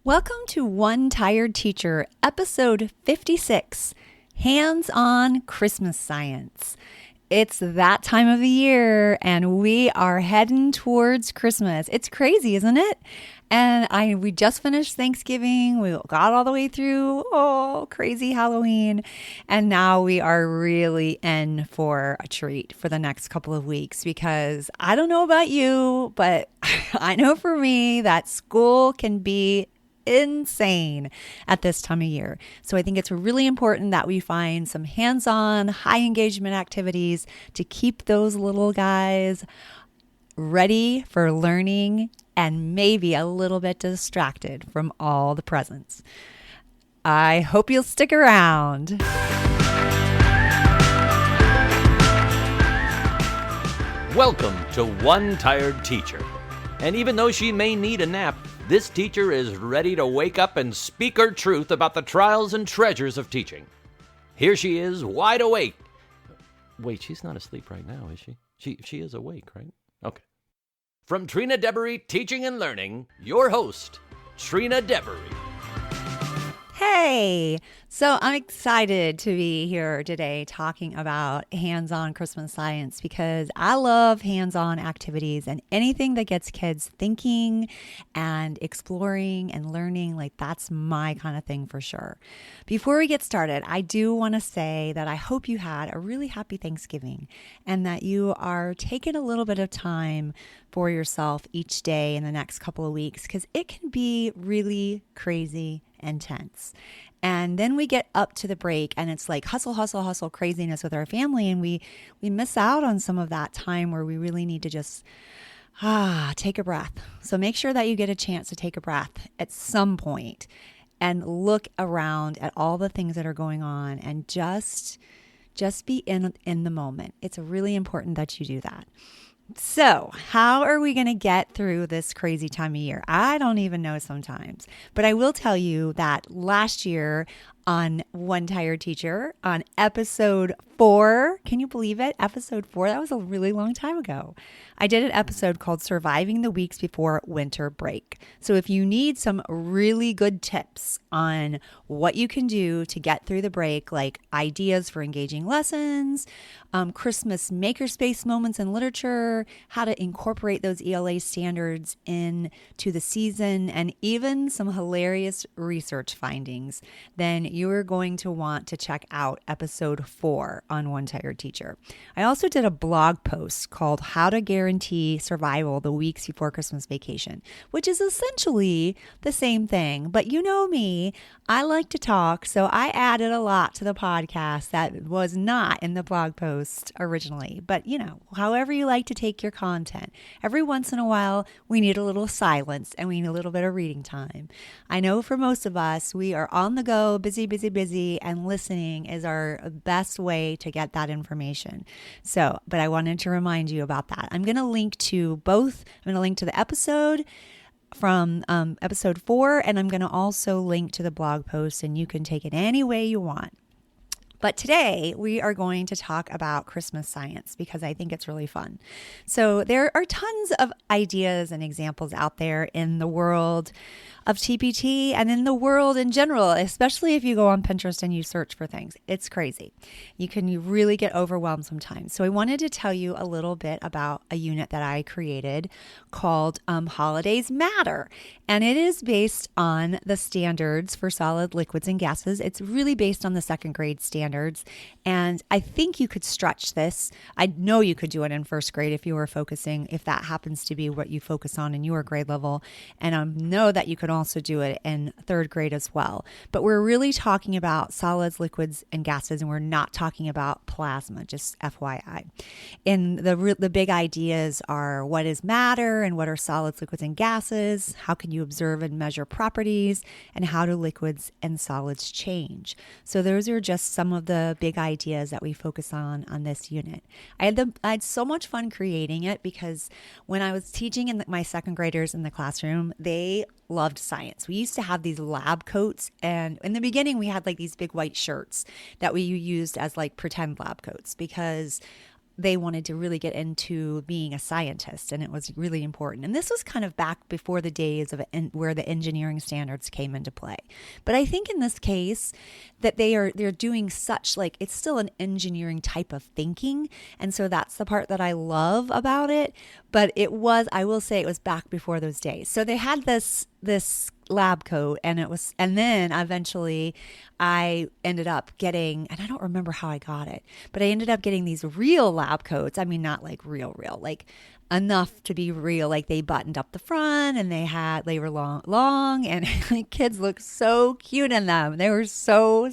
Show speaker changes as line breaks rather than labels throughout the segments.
Welcome to One Tired Teacher, episode 56, Hands-on Christmas Science. It's that time of the year and we are heading towards Christmas. It's crazy, isn't it? And we just finished Thanksgiving. We got all the way through, crazy Halloween. And now we are really in for a treat for the next couple of weeks because I don't know about you, but I know for me that school can be insane at this time of year. So I think it's really important that we find some hands-on, high engagement activities to keep those little guys ready for learning and maybe a little bit distracted from all the presents. I hope you'll stick around.
Welcome to One Tired Teacher. And even though she may need a nap, this teacher is ready to wake up and speak her truth about the trials and treasures of teaching. Here she is, wide awake. Wait, she's not asleep right now, is she? She is awake, right? Okay. From Trina Debery Teaching and Learning, your host, Trina Debery.
Hey, so I'm excited to be here today talking about hands-on Christmas science because I love hands-on activities and anything that gets kids thinking and exploring and learning, like that's my kind of thing for sure. Before we get started, I do want to say that I hope you had a really happy Thanksgiving and that you are taking a little bit of time for yourself each day in the next couple of weeks because it can be really crazy intense. And then we get up to the break and it's like hustle craziness with our family. And we miss out on some of that time where we really need to just take a breath. So make sure that you get a chance to take a breath at some point and look around at all the things that are going on and just be in the moment. It's really important that you do that. So how are we going to get through this crazy time of year? I don't even know sometimes, but I will tell you that last year on One Tired Teacher on episode 4, can you believe it? Episode 4, that was a really long time ago. I did an episode called Surviving the Weeks Before Winter Break. So if you need some really good tips on what you can do to get through the break, like ideas for engaging lessons, Christmas makerspace moments in literature, how to incorporate those ELA standards into the season, and even some hilarious research findings, then you are going to want to check out episode 4 on One Tired Teacher. I also did a blog post called How to Guarantee Survival the Weeks Before Christmas Vacation, which is essentially the same thing. But you know me, I like to talk, so I added a lot to the podcast that was not in the blog post originally. But you know, however you like to take your content, every once in a while, we need a little silence and we need a little bit of reading time. I know for most of us, we are on the go, busy, and listening is our best way to get that information. So, but I wanted to remind you about that. I'm going to link to both. I'm going to link to the episode from episode 4, and I'm going to also link to the blog post, and you can take it any way you want. But today we are going to talk about Christmas science because I think it's really fun. So there are tons of ideas and examples out there in the world of TPT and in the world in general, especially if you go on Pinterest and you search for things. It's crazy. You can really get overwhelmed sometimes. So I wanted to tell you a little bit about a unit that I created called Holidays Matter. And it is based on the standards for solid liquids and gases. It's really based on the second grade standards. And I think you could stretch this. I know you could do it in first grade if you were focusing, if that happens to be what you focus on in your grade level. And I know that you could also do it in third grade as well. But we're really talking about solids, liquids, and gases, and we're not talking about plasma, just FYI. And the big ideas are what is matter and what are solids, liquids, and gases, how can you observe and measure properties, and how do liquids and solids change. So those are just some of the big ideas that we focus on this unit. I had so much fun creating it because when I was teaching my second graders in the classroom, they loved science. We used to have these lab coats, and in the beginning we had like these big white shirts that we used as like pretend lab coats because they wanted to really get into being a scientist, and it was really important. And this was kind of back before the days of where the engineering standards came into play. But I think in this case that they're doing such, like, it's still an engineering type of thinking, and so that's the part that I love about it. But I will say, it was back before those days. So they had this lab coat, and then eventually I ended up getting, and I don't remember how I got it, but I ended up getting these real lab coats. I mean, not like real, like enough to be real. Like, they buttoned up the front, and they were long, and kids looked so cute in them. They were so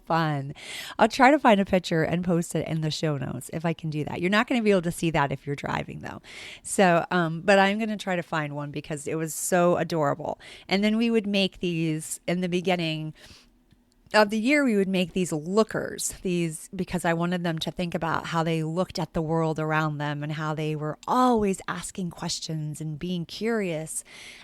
fun. I'll try to find a picture and post it in the show notes if I can do that. You're not going to be able to see that if you're driving, though. So, but I'm going to try to find one because it was so adorable. And then we would make these in the beginning of the year. We would make these lookers, because I wanted them to think about how they looked at the world around them and how they were always asking questions and being curious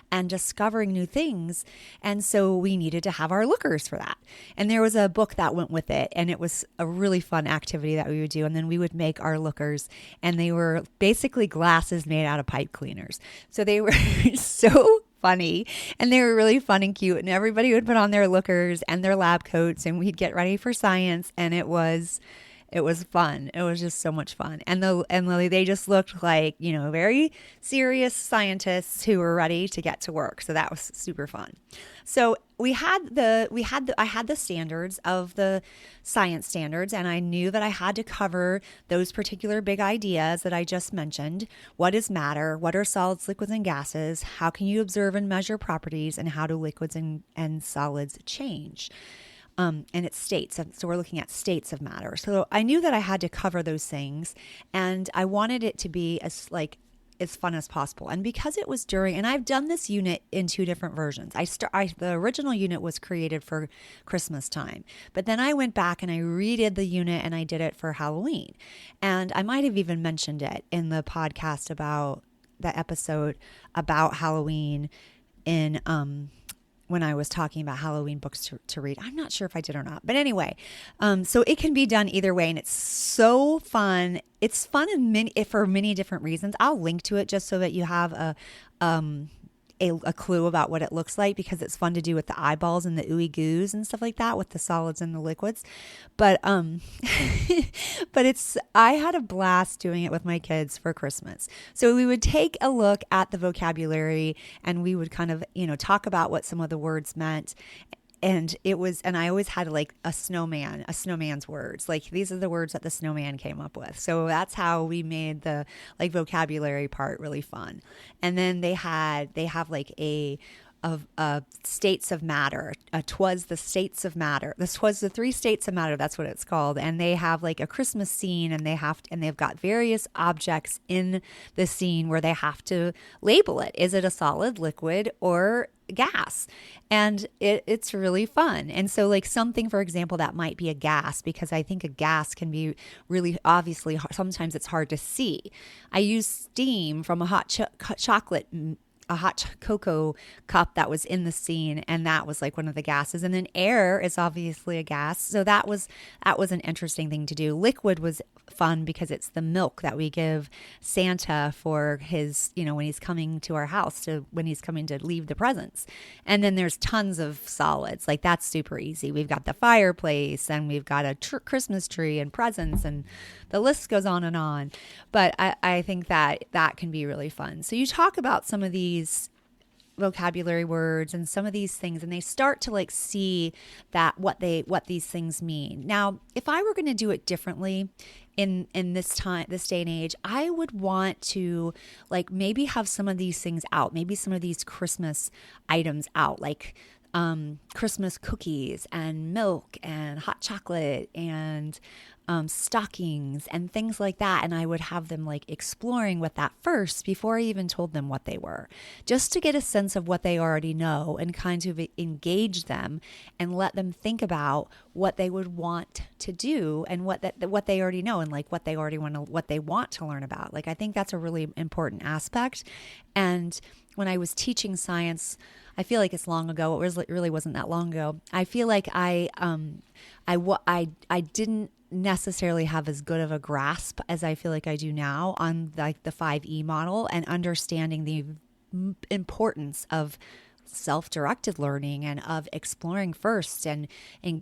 and discovering new things. And so we needed to have our lookers for that. And there was a book that went with it, and it was a really fun activity that we would do. And then we would make our lookers, and they were basically glasses made out of pipe cleaners. So they were so funny, and they were really fun and cute, and everybody would put on their lookers and their lab coats, and we'd get ready for science, and it was fun. It was just so much fun. And they just looked like, very serious scientists who were ready to get to work. So that was super fun. So I had the standards of the science standards, and I knew that I had to cover those particular big ideas that I just mentioned. What is matter? What are solids, liquids, and gases? How can you observe and measure properties? And how do liquids and solids change? And it's states. So we're looking at states of matter. So I knew that I had to cover those things, and I wanted it to be as fun as possible. And because it was and I've done this unit in 2 different versions. The original unit was created for Christmas time, but then I went back and I redid the unit, and I did it for Halloween. And I might have even mentioned it in the podcast about the episode about Halloween when I was talking about Halloween books to read. I'm not sure if I did or not. But anyway, so it can be done either way, and it's so fun. It's fun for many different reasons. I'll link to it just so that you have a clue about what it looks like, because it's fun to do with the eyeballs and the ooey goos and stuff like that with the solids and the liquids. But I had a blast doing it with my kids for Christmas. So we would take a look at the vocabulary, and we would kind of, talk about what some of the words meant. And I always had like a snowman's words. Like, these are the words that the snowman came up with. So that's how we made the vocabulary part really fun. And then they have like of states of matter. Twas the states of matter. This was the 3 states of matter. That's what it's called. And they have like a Christmas scene, and they've got various objects in the scene where they have to label it. Is it a solid, liquid, or gas? And it's really fun. And so, like, something, for example, that might be a gas, because I think a gas can be really obviously sometimes it's hard to see. I use steam from a hot cocoa cup that was in the scene, and that was like one of the gases. And then air is obviously a gas, so that was an interesting thing to do. Liquid was fun because it's the milk that we give Santa for his, when he's coming to our house, when he's coming to leave the presents. And then there's tons of solids. Like, that's super easy. We've got the fireplace, and we've got a Christmas tree and presents, and the list goes on and on. But I think that can be really fun. So you talk about some of these vocabulary words and some of these things, and they start to like see that what these things mean. Now, if I were going to do it differently in this day and age, I would want to like maybe have some of these things out, maybe some of these Christmas items out, like Christmas cookies and milk and hot chocolate and stockings and things like that. And I would have them like exploring with that first before I even told them what they were, just to get a sense of what they already know and kind of engage them and let them think about what they would want to do and what they already know and like what they want to learn about. Like, I think that's a really important aspect. And when I was teaching science, I feel like it's long ago. It really wasn't that long ago. I feel like I didn't necessarily have as good of a grasp as I feel like I do now on like the 5E model and understanding the importance of self-directed learning and of exploring first, and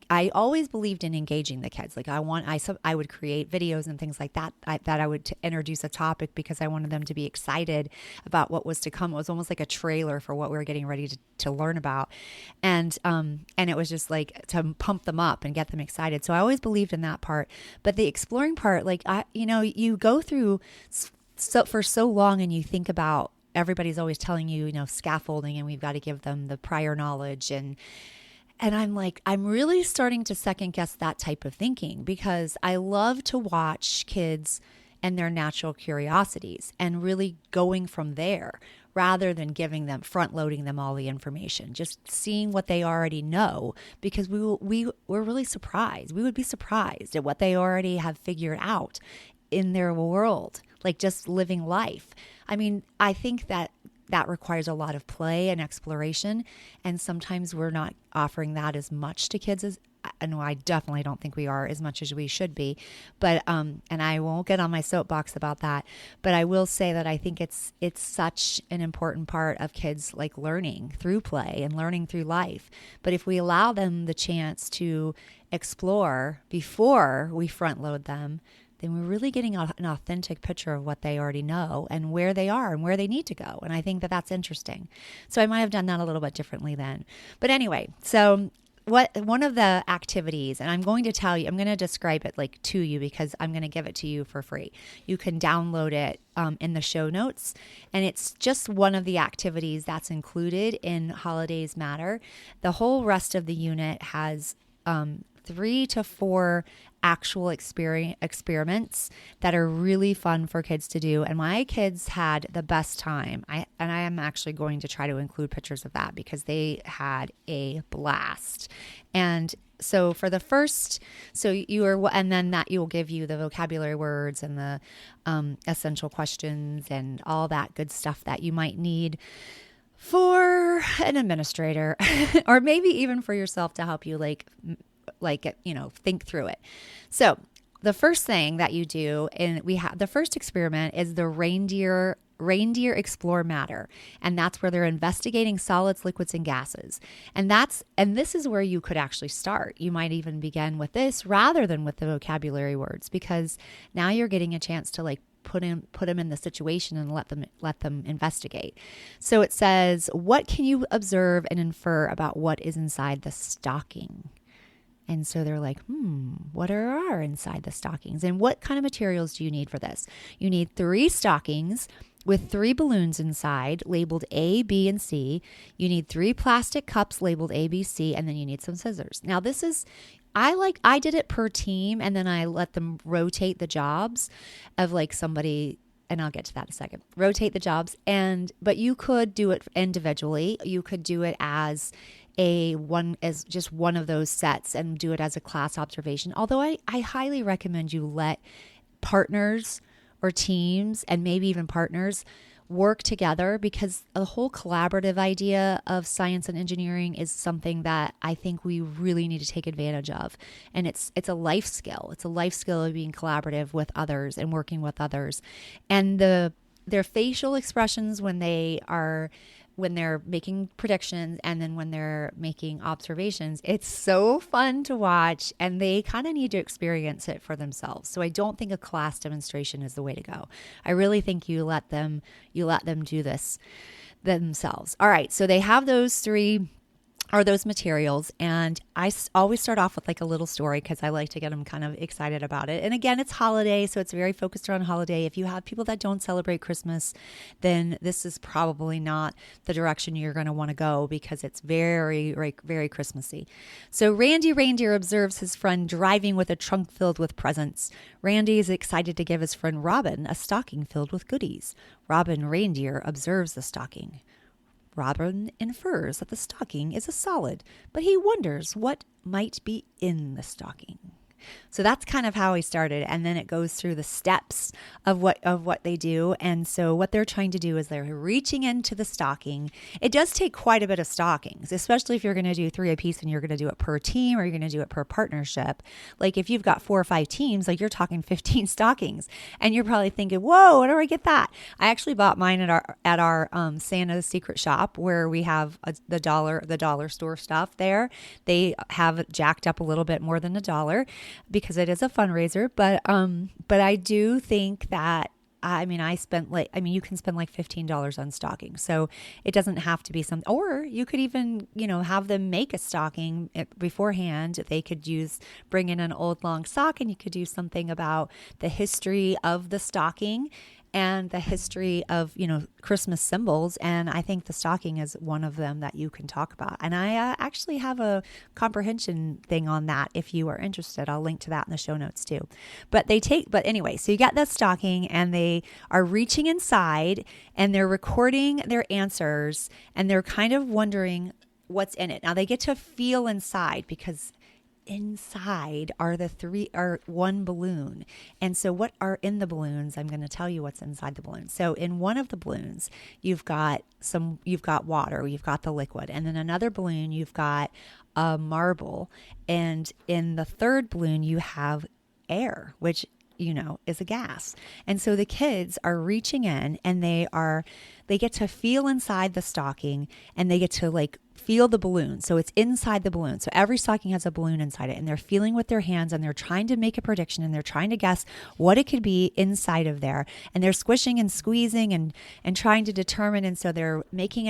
I always believed in engaging the kids. Like I would create videos and things like that that I would introduce a topic because I wanted them to be excited about what was to come. It was almost like a trailer for what we were getting ready to learn about, and it was just like to pump them up and get them excited. So I always believed in that part, but the exploring part, like you go through for so long and you think about, everybody's always telling you, scaffolding, and we've got to give them the prior knowledge. And I'm like, I'm really starting to second guess that type of thinking, because I love to watch kids and their natural curiosities and really going from there rather than giving them, front loading them all the information, just seeing what they already know, because we're really surprised. We would be surprised at what they already have figured out in their world, like just living life. I mean, I think that requires a lot of play and exploration, and sometimes we're not offering that as much to kids as, no, I definitely don't think we are as much as we should be. But and I won't get on my soapbox about that, but I will say that I think it's such an important part of kids, like learning through play and learning through life. But if we allow them the chance to explore before we front load them, then we're really getting an authentic picture of what they already know and where they are and where they need to go. And I think that that's interesting. So I might have done that a little bit differently then. But anyway, so one of the activities, and I'm going to tell you, I'm going to describe it like to you because I'm going to give it to you for free. You can download it in the show notes, and it's just one of the activities that's included in Holidays Matter. The whole rest of the unit has 3 to 4 actual experiments that are really fun for kids to do. And my kids had the best time. I am actually going to try to include pictures of that because they had a blast. And so for the first, and then that will give you the vocabulary words and the essential questions and all that good stuff that you might need for an administrator or maybe even for yourself to help you think through it. So the first thing that you do, and the first experiment is the reindeer explore matter, and that's where they're investigating solids, liquids, and gases. And this is where you could actually start. You might even begin with this rather than with the vocabulary words, because now you're getting a chance to put them in the situation and let them investigate. So it says, what can you observe and infer about what is inside the stocking? And so they're like, what are inside the stockings? And what kind of materials do you need for this? You need 3 stockings with 3 balloons inside labeled A, B, and C. You need 3 plastic cups labeled A, B, C, and then you need some scissors. Now this is, I did it per team, and then I let them rotate the jobs of somebody, and I'll get to that in a second. Rotate the jobs, but you could do it individually. You could do it as just one of those sets and do it as a class observation. Although I highly recommend you let partners or teams, and maybe even partners, work together, because the whole collaborative idea of science and engineering is something that I think we really need to take advantage of. And it's a life skill. It's a life skill of being collaborative with others and working with others. And their facial expressions when they're making predictions and then when they're making observations, it's so fun to watch, and they kind of need to experience it for themselves. So I don't think a class demonstration is the way to go. I really think you let them do this themselves. All right, so they have those 3 are those materials. And I always start off with a little story because I like to get them kind of excited about it. And again, it's holiday, so it's very focused around holiday. If you have people that don't celebrate Christmas, then this is probably not the direction you're going to want to go, because it's very, very, very Christmassy. So Randy Reindeer observes his friend driving with a trunk filled with presents. Randy is excited to give his friend Robin a stocking filled with goodies. Robin Reindeer observes the stocking. Robin infers that the stocking is a solid, but he wonders what might be in the stocking. So that's kind of how I started. And then it goes through the steps of what they do. And so what they're trying to do is they're reaching into the stocking. It does take quite a bit of stockings, especially if you're going to do 3 a piece and you're going to do it per team or you're going to do it per partnership. Like if you've got 4 or 5 teams, like you're talking 15 stockings, and you're probably thinking, whoa, where do I get that? I actually bought mine at our Santa's Secret Shop, where we have the dollar store stuff there. They have jacked up a little bit more than $1 because it is a fundraiser. But I do think that you can spend like $15 on stocking. So it doesn't have to be something, or you could even, have them make a stocking beforehand. They could bring in an old long sock, and you could do something about the history of the stocking and the history of, Christmas symbols. And I think the stocking is one of them that you can talk about. And I actually have a comprehension thing on that. If you are interested, I'll link to that in the show notes too. But anyway, so you get the stocking, and they are reaching inside, and they're recording their answers, and they're kind of wondering what's in it. Now they get to feel inside, because inside are one balloon. And so what are in the balloons? I'm going to tell you what's inside the balloon. So in one of the balloons, you've got water, you've got the liquid. And then another balloon, you've got a marble. And in the third balloon, you have air, which is a gas. And so the kids are reaching in, and they get to feel inside the stocking, and they get to feel the balloon. So it's inside the balloon. So every stocking has a balloon inside it, and they're feeling with their hands, and they're trying to make a prediction, and they're trying to guess what it could be inside of there. And they're squishing and squeezing and trying to determine. And so they're making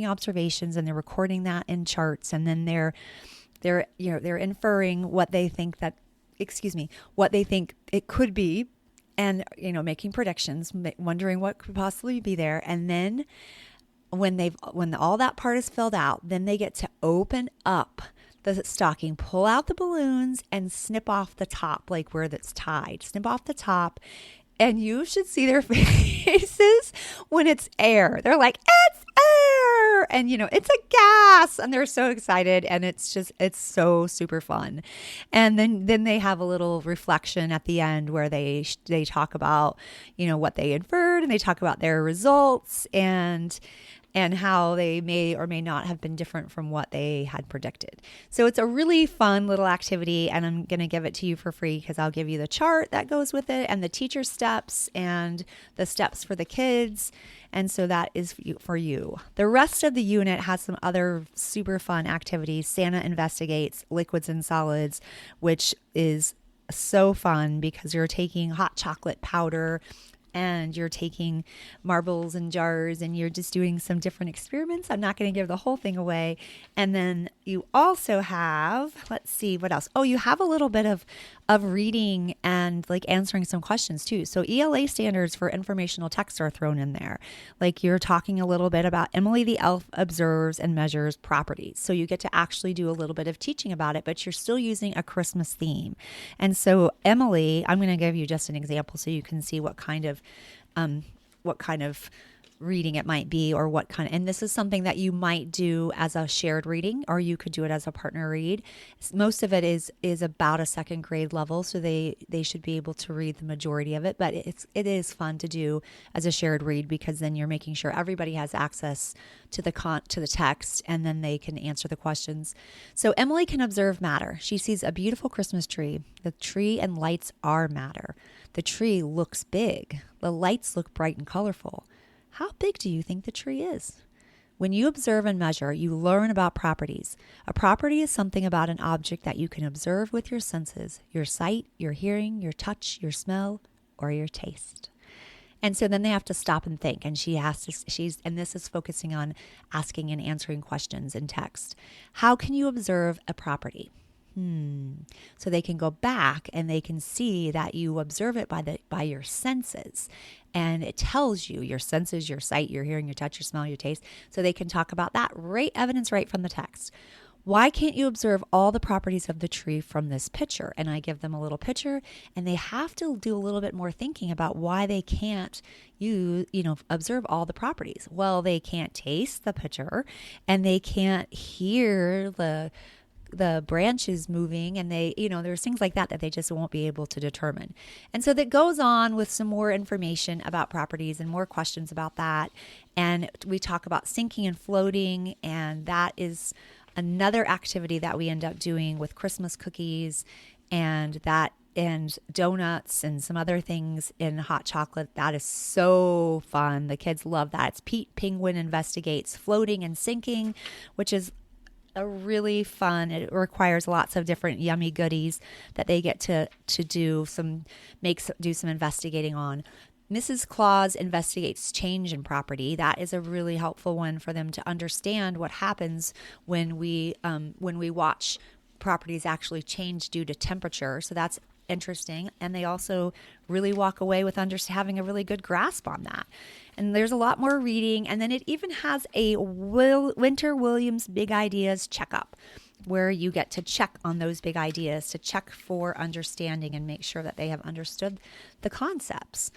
observations, and they're recording that in charts. And then they're inferring what they think it could be, and making predictions, wondering what could possibly be there. And then when all that part is filled out, then they get to open up the stocking, pull out the balloons, and snip off the top, like where that's tied. Snip off the top, and you should see their faces when it's air. They're like, it's air, and it's a gas, and they're so excited, and it's so super fun. And then they have a little reflection at the end where they talk about what they inferred, and they talk about their results, and how they may or may not have been different from what they had predicted. So it's a really fun little activity, and I'm going to give it to you for free, because I'll give you the chart that goes with it, and the teacher steps, and the steps for the kids. And so that is for you. The rest of the unit has some other super fun activities. Santa investigates liquids and solids, which is so fun because you're taking hot chocolate powder, and you're taking marbles and jars, and you're just doing some different experiments. I'm not going to give the whole thing away. And then you also have, let's see, what else? Oh, you have a little bit of reading and answering some questions too. So ELA standards for informational text are thrown in there. You're talking a little bit about Emily the elf observes and measures properties. So you get to actually do a little bit of teaching about it, but you're still using a Christmas theme. And so Emily, I'm going to give you just an example so you can see what kind of reading it might be, or and this is something that you might do as a shared reading, or you could do it as a partner read. Most of it is about a second grade level, so they should be able to read the majority of it, but it is fun to do as a shared read, because then you're making sure everybody has access to the text, and then they can answer the questions. So Emily can observe matter. She sees a beautiful Christmas tree. The tree and lights are matter. The tree looks big. The lights look bright and colorful. How big do you think the tree is? When you observe and measure, you learn about properties. A property is something about an object that you can observe with your senses: your sight, your hearing, your touch, your smell, or your taste. And so then they have to stop and think. And and this is focusing on asking and answering questions in text. How can you observe a property? So they can go back and they can see that you observe it by your senses, and it tells you your senses, your sight, your hearing, your touch, your smell, your taste. So they can talk about that evidence right from the text. Why can't you observe all the properties of the tree from this picture? And I give them a little picture, and they have to do a little bit more thinking about why they can't observe all the properties. Well, they can't taste the picture, and they can't hear the the branches moving, and there's things like that they just won't be able to determine. And so that goes on with some more information about properties and more questions about that. And we talk about sinking and floating, and that is another activity that we end up doing with Christmas cookies and donuts and some other things in hot chocolate. That is so fun. The kids love that. It's Pete Penguin Investigates Floating and Sinking, which is a really fun. It requires lots of different yummy goodies that they get to do some investigating on. Mrs. Claus Investigates Change in Property. That is a really helpful one for them to understand what happens when we watch properties actually change due to temperature. So that's interesting. And they also really walk away with having a really good grasp on that. And there's a lot more reading. And then it even has a Winter Williams Big Ideas checkup, where you get to check on those big ideas, to check for understanding and make sure that they have understood the concepts.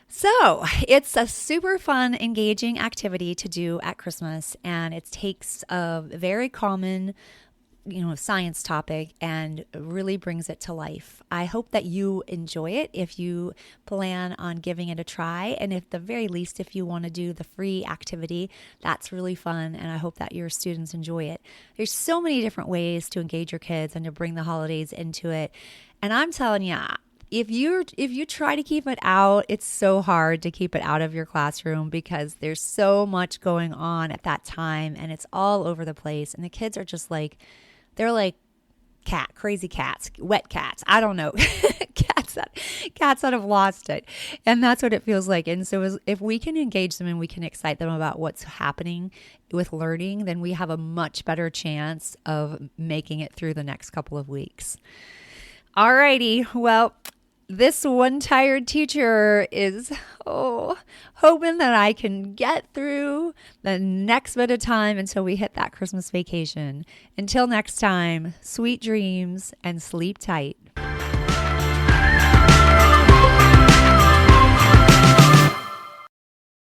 So it's a super fun, engaging activity to do at Christmas, and it takes a very common, science topic and really brings it to life. I hope that you enjoy it if you plan on giving it a try, and if the very least, if you want to do the free activity, that's really fun, and I hope that your students enjoy it. There's so many different ways to engage your kids and to bring the holidays into it, and I'm telling you, if you try to keep it out, it's so hard to keep it out of your classroom because there's so much going on at that time, and it's all over the place, and the kids are just like, they're like crazy cats, wet cats. I don't know, cats that have lost it, and that's what it feels like. And so if we can engage them and we can excite them about what's happening with learning, then we have a much better chance of making it through the next couple of weeks. Alrighty, well, this one tired teacher is hoping that I can get through the next bit of time until we hit that Christmas vacation. Until next time, sweet dreams and sleep tight.